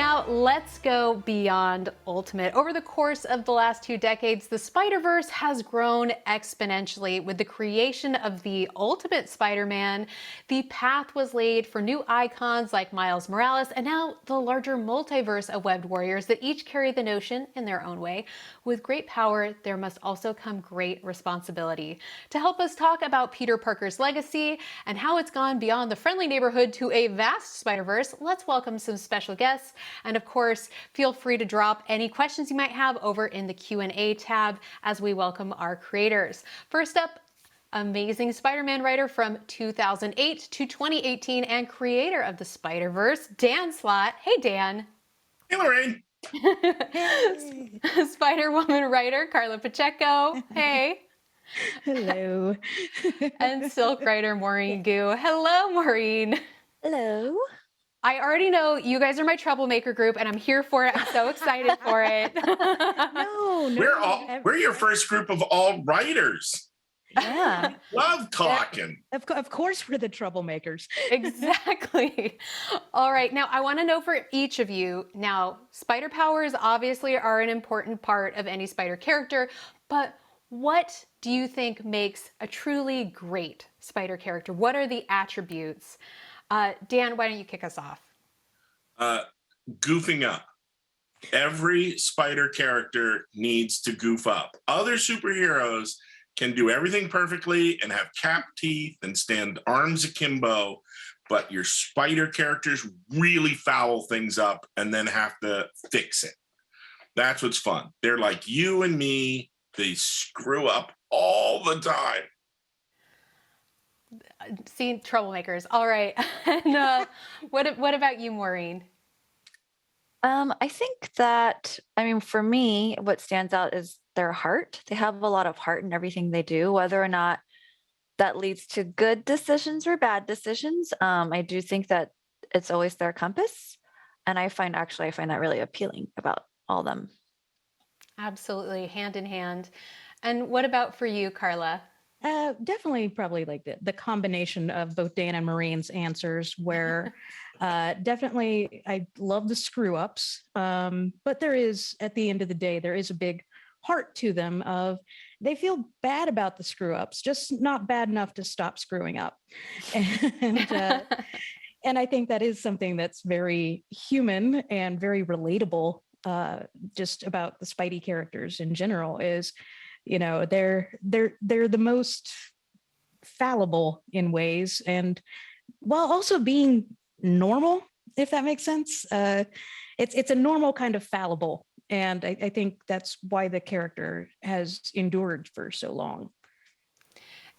Now let's go beyond Ultimate. Over the course of the last 2 decades, the Spider-Verse has grown exponentially. With the creation of the Ultimate Spider-Man, the path was laid for new icons like Miles Morales, and now the larger multiverse of webbed warriors that each carry the notion in their own way. With great power, there must also come great responsibility. To help us talk about Peter Parker's legacy and how it's gone beyond the friendly neighborhood to a vast Spider-Verse, let's welcome some special guests. And of course, feel free to drop any questions you might have over in the Q&A tab as we welcome our creators. First up, amazing Spider-Man writer from 2008 to 2018 and creator of the Spider-Verse, Dan Slott. Hey, Dan. Hey, Maurene. Hey. Spider-Woman writer, Karla Pacheco. Hey. Hello. And Silk writer, Maurene Goo. Hello, Maurene. Hello. I already know you guys are my troublemaker group, and I'm here for it. I'm so excited for it. No. We're your first group of all writers. Yeah. Love talking. Of course, we're the troublemakers. Exactly. All right. Now, I want to know for each of you. Now, spider powers obviously are an important part of any spider character, but what do you think makes a truly great spider character? What are the attributes? Dan, why don't you kick us off? Goofing up. Every spider character needs to goof up. Other superheroes can do everything perfectly and have cap teeth and stand arms akimbo, but your spider characters really foul things up and then have to fix it. That's what's fun. They're like you and me. They screw up all the time. See, troublemakers. All right. And what about you, Maureen? I think that, for me, what stands out is their heart. They have a lot of heart in everything they do, whether or not that leads to good decisions or bad decisions. I do think that it's always their compass. And I find that really appealing about all of them. Absolutely. Hand in hand. And what about for you, Karla? Definitely probably like the combination of both Dan and Marine's answers where definitely I love the screw ups. But there is, at the end of the day, there is a big heart to them of they feel bad about the screw ups, just not bad enough to stop screwing up. And I think that is something that's very human and very relatable just about the Spidey characters in general is, they're the most fallible in ways, and while also being normal, if that makes sense. It's a normal kind of fallible, and I think that's why the character has endured for so long.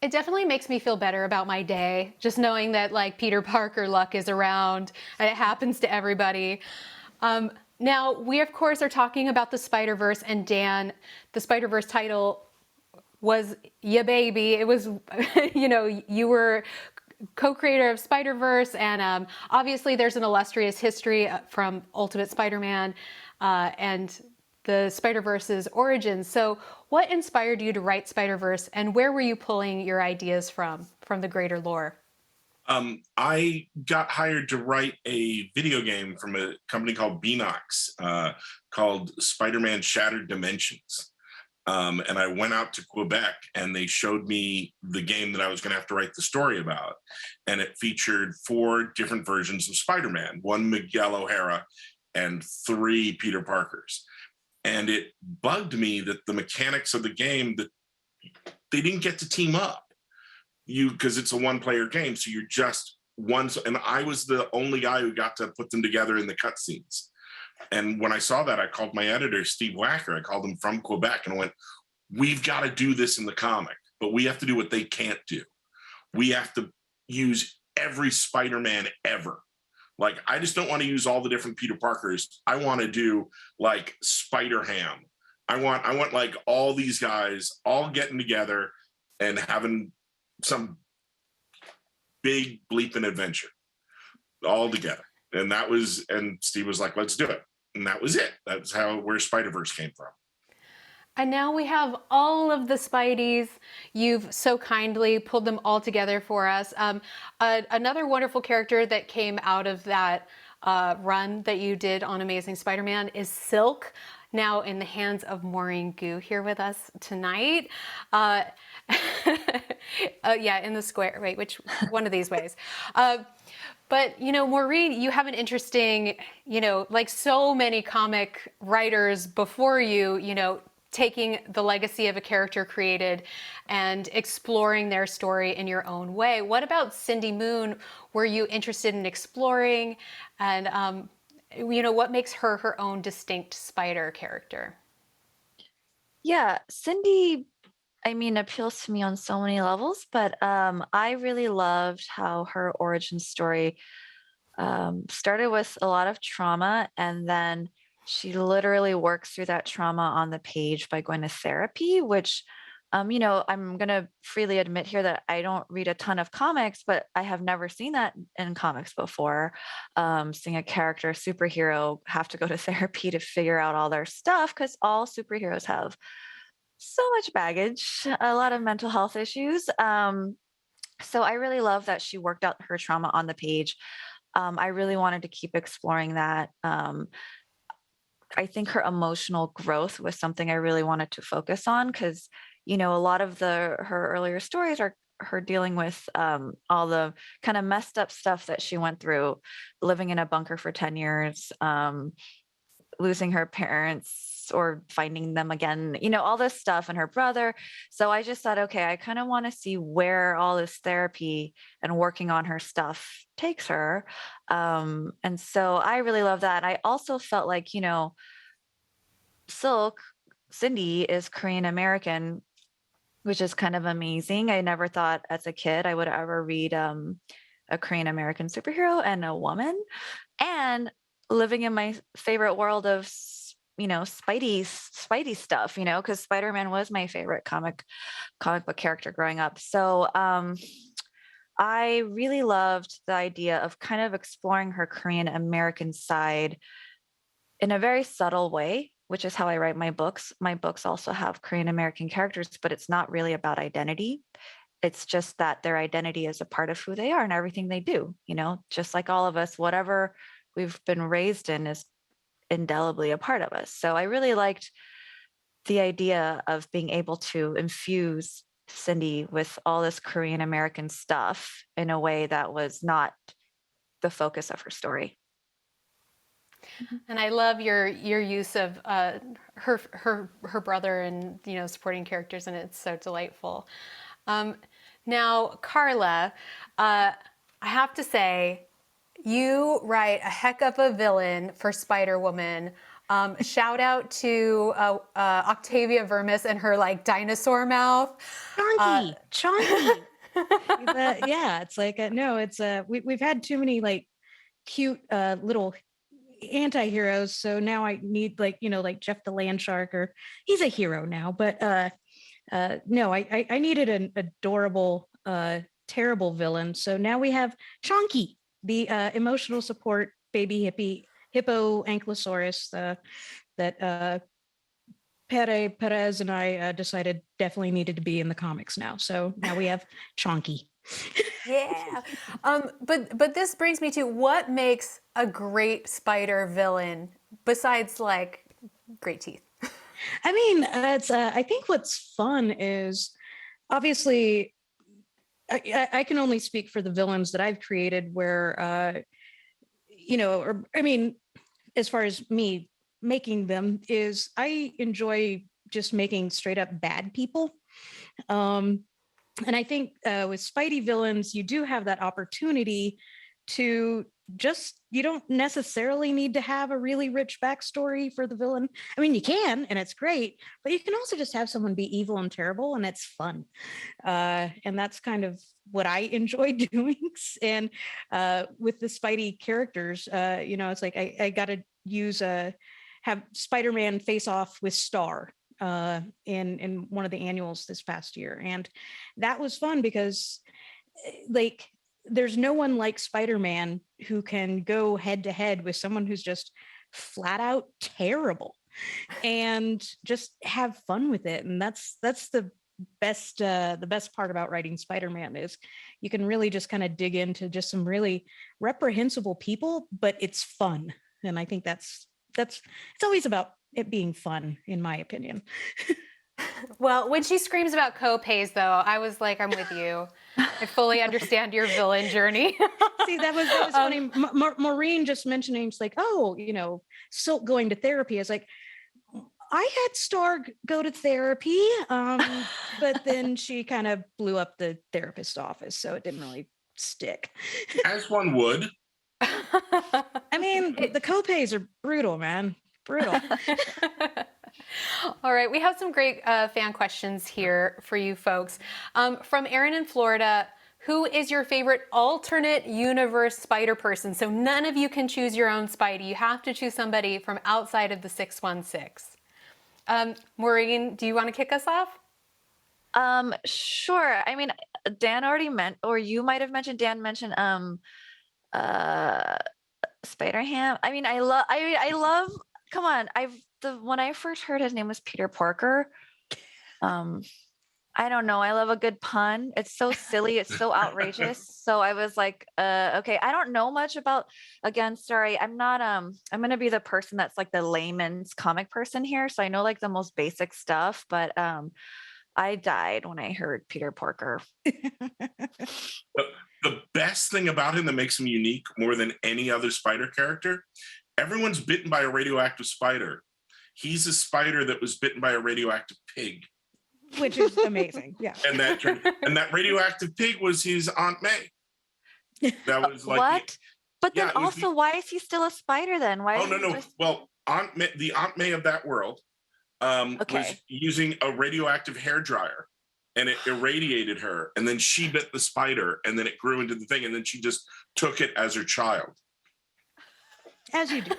It definitely makes me feel better about my day, just knowing that like Peter Parker luck is around and it happens to everybody. Now, we, of course, are talking about the Spider-Verse, and Dan, the Spider-Verse title was ya baby. It was, you were co-creator of Spider-Verse, and obviously there's an illustrious history from Ultimate Spider-Man and the Spider-Verse's origins. So what inspired you to write Spider-Verse, and where were you pulling your ideas from the greater lore? I got hired to write a video game from a company called Beanox called Spider-Man Shattered Dimensions. And I went out to Quebec and they showed me the game that I was going to have to write the story about. And it featured 4 different versions of Spider-Man, 1 Miguel O'Hara and 3 Peter Parkers. And it bugged me that the mechanics of the game, that they didn't get to team up. Because it's a 1-player game, so you're just one. And I was the only guy who got to put them together in the cutscenes. And when I saw that, I called my editor, Steve Wacker. I called him from Quebec and I went, we've got to do this in the comic, but we have to do what they can't do. We have to use every Spider-Man ever. Like, I just don't want to use all the different Peter Parkers. I want to do like Spider-Ham. I want like all these guys all getting together and having some big bleeping adventure all together. And Steve was like, let's do it. And that was it. That's where Spider-Verse came from. And now we have all of the Spideys. You've so kindly pulled them all together for us. Another wonderful character that came out of that run that you did on Amazing Spider-Man is Silk, now in the hands of Maurene Goo here with us tonight. Yeah, in the square. Wait, which one of these ways? But, Maureen, you have an interesting, like so many comic writers before you, taking the legacy of a character created and exploring their story in your own way. What about Cindy Moon? Were you interested in exploring? And, what makes her her own distinct spider character? Yeah, Cindy, I mean, appeals to me on so many levels, but I really loved how her origin story started with a lot of trauma, and then she literally works through that trauma on the page by going to therapy, which, I'm going to freely admit here that I don't read a ton of comics, but I have never seen that in comics before. Seeing a character, superhero, have to go to therapy to figure out all their stuff, because all superheroes have so much baggage, a lot of mental health issues. So I really love that she worked out her trauma on the page. I really wanted to keep exploring that. I think her emotional growth was something I really wanted to focus on, because, a lot of her earlier stories are her dealing with all the kind of messed up stuff that she went through, living in a bunker for 10 years, losing her parents or finding them again, all this stuff, and her brother. So I just thought, okay, I kind of want to see where all this therapy and working on her stuff takes her. And so I really love that. I also felt like, Silk, Cindy is Korean American, which is kind of amazing. I never thought as a kid I would ever read a Korean American superhero and a woman. And living in my favorite world of Spidey stuff, because Spider-Man was my favorite comic book character growing up. So I really loved the idea of kind of exploring her Korean American side in a very subtle way, which is how I write my books. My books also have Korean American characters, but it's not really about identity. It's just that their identity is a part of who they are and everything they do, just like all of us, whatever we've been raised in is indelibly a part of us. So I really liked the idea of being able to infuse Cindy with all this Korean American stuff in a way that was not the focus of her story. And I love your use of her brother and supporting characters, and it's so delightful. Now, Karla, I have to say, you write a heck of a villain for Spider-Woman. Shout out to Octavia Vermis and her like dinosaur mouth. Chonky. Yeah, it's like no, it's we've had too many like cute little anti-heroes, so now I need like like Jeff the Land Shark, or he's a hero now, but no, I needed an adorable terrible villain, so now we have Chonky, the emotional support baby hippo ankylosaurus that Perez and I decided definitely needed to be in the comics now. So now we have Chonky. Yeah. But this brings me to what makes a great spider villain besides like great teeth. I mean, it's I think what's fun is obviously I can only speak for the villains that I've created where or I mean, as far as me making them, is I enjoy just making straight up bad people. And I think with Spidey villains, you do have that opportunity to just, you don't necessarily need to have a really rich backstory for the villain. I mean, you can, and it's great, but you can also just have someone be evil and terrible, and it's fun. And that's kind of what I enjoy doing. And with the Spidey characters, it's like I got to have Spider-Man face off with Star in one of the annuals this past year, and that was fun because like there's no one like Spider-Man who can go head to head with someone who's just flat out terrible and just have fun with it. And that's the the best part about writing Spider-Man is you can really just kind of dig into just some really reprehensible people, but it's fun. And I think that's it's always about it being fun, in my opinion. Well, when she screams about co-pays, though, I was like, I'm with you. I fully understand your villain journey. See, that was funny. Maureen just mentioning, it's like, oh, Silk going to therapy. I was like, I had Star go to therapy, but then she kind of blew up the therapist's office, so it didn't really stick. As one would. I mean, the copays are brutal, man. Brutal. All right, we have some great fan questions here for you folks. From Aaron in Florida, who is your favorite alternate universe spider person? So none of you can choose your own Spidey. You have to choose somebody from outside of the 616. Maureen, do you want to kick us off? Sure. I mean, Dan already meant, or you might have mentioned, Dan mentioned, Spider-Ham. I mean, I love, come on. When I first heard his name was Peter Porker, I don't know. I love a good pun. It's so silly. It's so outrageous. So I was like, okay, I don't know much about, again, sorry, I'm not, I'm going to be the person that's like the layman's comic person here. So I know like the most basic stuff, but I died when I heard Peter Porker. The best thing about him that makes him unique more than any other spider character, everyone's bitten by a radioactive spider. He's a spider that was bitten by a radioactive pig. Which is amazing. Yeah. And that radioactive pig was his Aunt May. That was like what? But then also, why is he still a spider then? Why? Oh, no. Well, the Aunt May of that world was using a radioactive hairdryer, and it irradiated her, and then she bit the spider, and then it grew into the thing, and then she just took it as her child. As you do.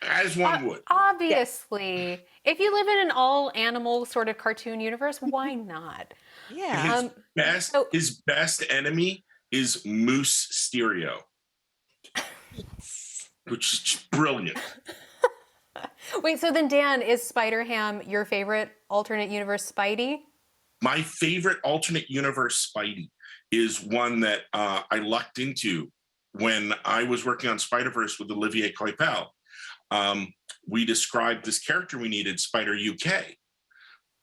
As one would. Obviously. Yeah. If you live in an all-animal sort of cartoon universe, why not? Yeah. His best enemy is Moose Stereo. Which is just brilliant. Wait, so then Dan, is Spider-Ham your favorite alternate universe Spidey? My favorite alternate universe Spidey is one that I lucked into when I was working on Spiderverse with Olivier Coipel. We described this character we needed, Spider UK.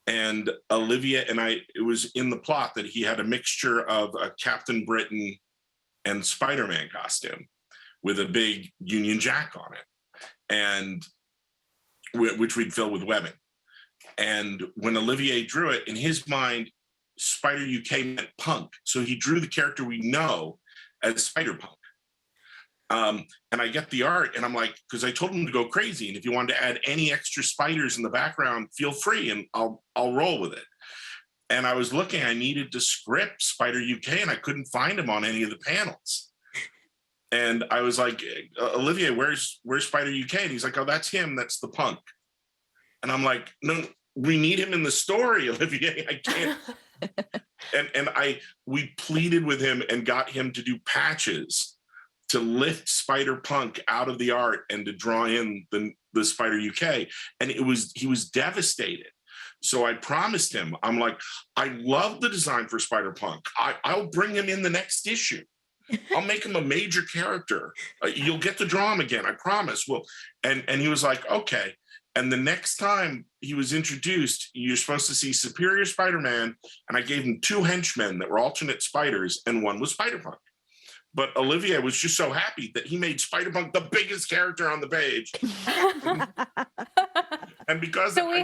And Olivia and I, it was in the plot that he had a mixture of a Captain Britain and Spider-Man costume with a big Union Jack on it, and which we'd fill with webbing. And when Olivier drew it, in his mind, Spider UK meant punk. So he drew the character we know as Spider-Punk. And I get the art, and I'm like, because I told him to go crazy, and if you wanted to add any extra spiders in the background, feel free, and I'll roll with it. And I was looking, I needed to script Spider UK, and I couldn't find him on any of the panels. And I was like, Olivier, where's Spider UK? And he's like, oh, that's him. That's the punk. And I'm like, no, we need him in the story, Olivier. I can't. and we pleaded with him and got him to do patches to lift Spider-Punk out of the art and to draw in the Spider UK. And he was devastated. So I promised him, I'm like, I love the design for Spider-Punk. I'll bring him in the next issue. I'll make him a major character. You'll get to draw him again, I promise. Well, and he was like, okay. And the next time he was introduced, you're supposed to see Superior Spider-Man, and I gave him 2 henchmen that were alternate spiders, and one was Spider-Punk. But Olivier was just so happy that he made Spider-Punk the biggest character on the page. And because so we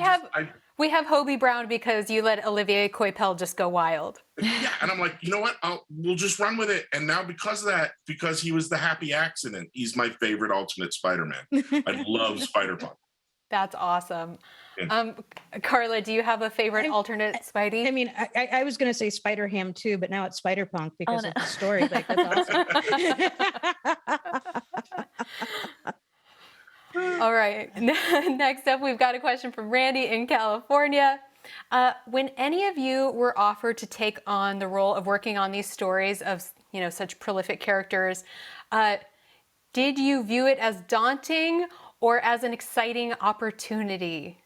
have Hobie Brown because you let Olivier Coipel just go wild. Yeah, and I'm like, you know what? We'll just run with it. And now because of that, because he was the happy accident, he's my favorite alternate Spider-Man. I love Spider-Punk. That's awesome. Yeah. Karla, do you have a favorite alternate Spidey? I mean, I was going to say Spider-Ham too, but now it's Spider-Punk because of the story. Like, that's awesome. All right. Next up, we've got a question from Randy in California. When any of you were offered to take on the role of working on these stories of, such prolific characters, did you view it as daunting or as an exciting opportunity?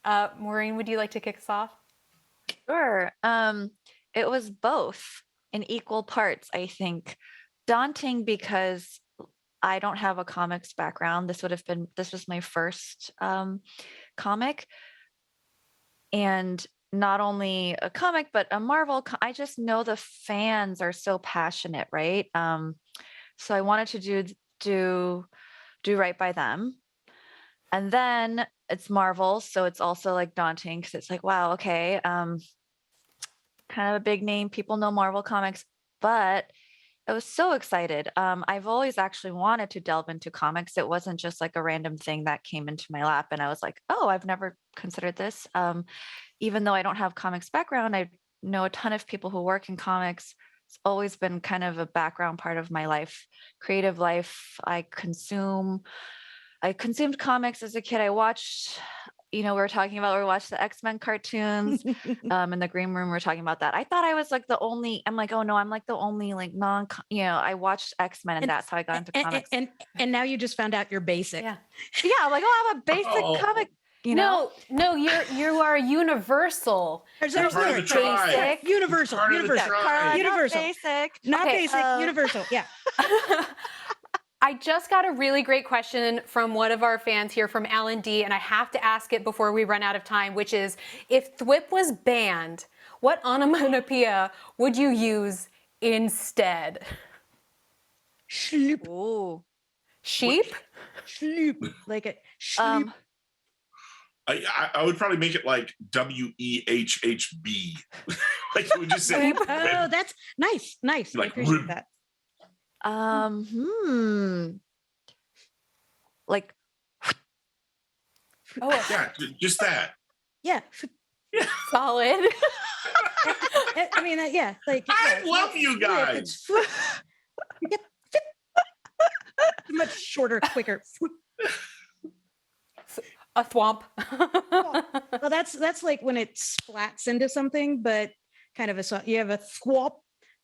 Maureen, would you like to kick us off? Sure. It was both in equal parts, I think. Daunting because I don't have a comics background. This was my first comic. And not only a comic, but a Marvel. I just know the fans are so passionate, right? So I wanted to do right by them. And then it's Marvel, so it's also like daunting because it's like, wow, okay, kind of a big name. People know Marvel comics, but I was so excited. I've always actually wanted to delve into comics. It wasn't just like a random thing that came into my lap, and I was like, oh, I've never considered this. Even though I don't have comics background, I know a ton of people who work in comics. It's always been kind of a background part of my life, creative life. I consumed comics as a kid. I watched, we watched the X-Men cartoons. In the green room, we were talking about that. I thought I was like I'm like, oh no, I'm like the only like I watched X-Men and that's how I got into comics. And now you just found out you're basic. Yeah. Yeah. I'm like, oh, I'm a basic comic. No, you are universal. You're part of the tribe. Basic. Universal. Part of the tribe. Universal. Not basic. Not Okay, basic, universal. Yeah. I just got a really great question from one of our fans here from Alan D, and I have to ask it before we run out of time, which is, if Thwip was banned, what onomatopoeia would you use instead? Sleep. Ooh. Sheep? Sleep. Like a sleep. I would probably make it like WEHHB. Like it would just say. Oh, that's nice. Nice. Like, I appreciate that. Like, Oh, Yeah, just that. Yeah. solid. I mean, yeah. Like I love you guys. It's yep. Much shorter, quicker. A thwomp. Well, that's like when it splats into something, but kind of you have a thwop,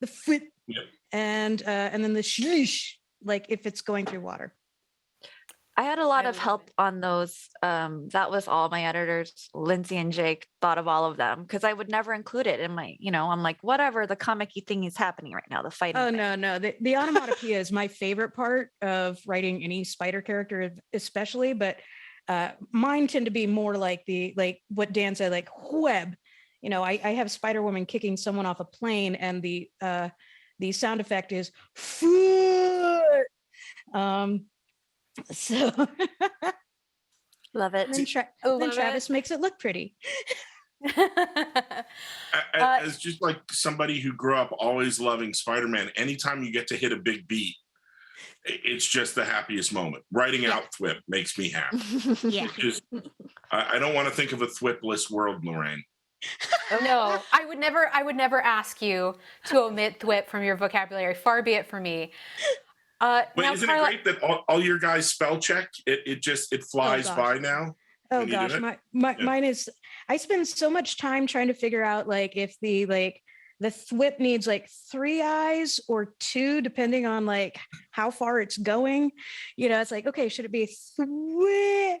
the foot, Yep. and then the shlish, like if it's going through water. I had a lot I of love help it. on those. That was all my editors, Lindsay and Jake, thought of all of them because I would never include it in my, I'm like, whatever, the comic-y thing is happening right now, the fighting. Oh, thing. no. The onomatopoeia is my favorite part of writing any spider character, especially, but mine tend to be more like what Dan said, like web. I have Spider-Woman kicking someone off a plane, and the sound effect is foot. So Love it. then, then Travis makes it look pretty. As just like somebody who grew up always loving Spider-Man, anytime you get to hit a big beat, it's just the happiest moment. Writing out Thwip makes me happy. Yeah. Just, I don't want to think of a Thwipless world, Maurene. No, I would never ask you to omit Thwip from your vocabulary. Far be it from me. But now, isn't Karla, it great that all your guys spell check? It flies by now. Oh when you do gosh, it? mine is. I spend so much time trying to figure out like if the Thwip needs like 3 eyes or 2, depending on like how far it's going. It's like, okay, should it be Thwip,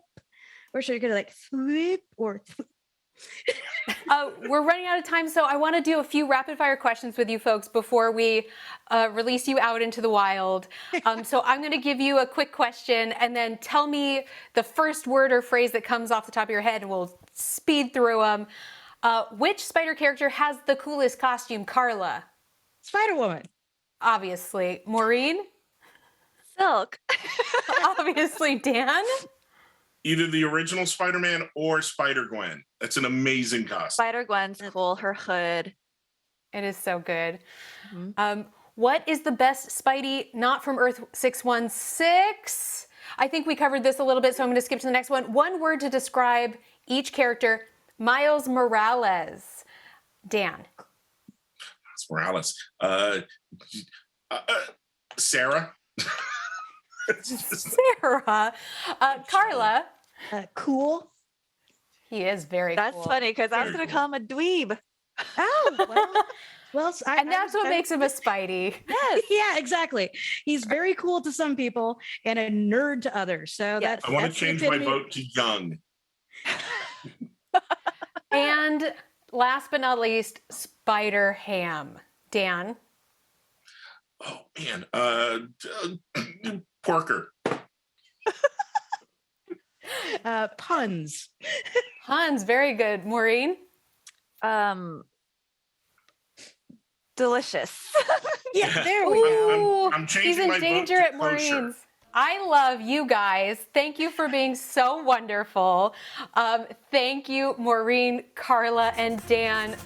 or should it go like Thwip or? we're running out of time, so I want to do a few rapid fire questions with you folks before we release you out into the wild. So I'm going to give you a quick question, and then tell me the first word or phrase that comes off the top of your head, and we'll speed through them. Which spider character has the coolest costume? Karla. Spider-Woman. Obviously. Maurene. Silk. Obviously. Dan. Either the original Spider-Man or Spider-Gwen. That's an amazing costume. Spider-Gwen's cool. Her hood. It is so good. Mm-hmm. What is the best Spidey not from Earth 616? I think we covered this a little bit, so I'm going to skip to the next one. One word to describe each character. Miles Morales. Dan. It's Morales. Sarah. Sarah. Karla. Cool. He is very That's cool. funny because I was Very going to call him a dweeb. Oh, well, And that's what makes him a Spidey. Yes. Yeah, exactly. He's very cool to some people and a nerd to others. So Yes. I want to that's the change my epitome- vote to young. And last but not least, Spider Ham. Dan. Oh man, Porker. Puns. Puns, very good. Maureen. Delicious. Yeah, there we go. I'm He's changing in my vote danger to at kosher. Maureen's. I love you guys. Thank you for being so wonderful. Thank you, Maureen, Karla, and Dan.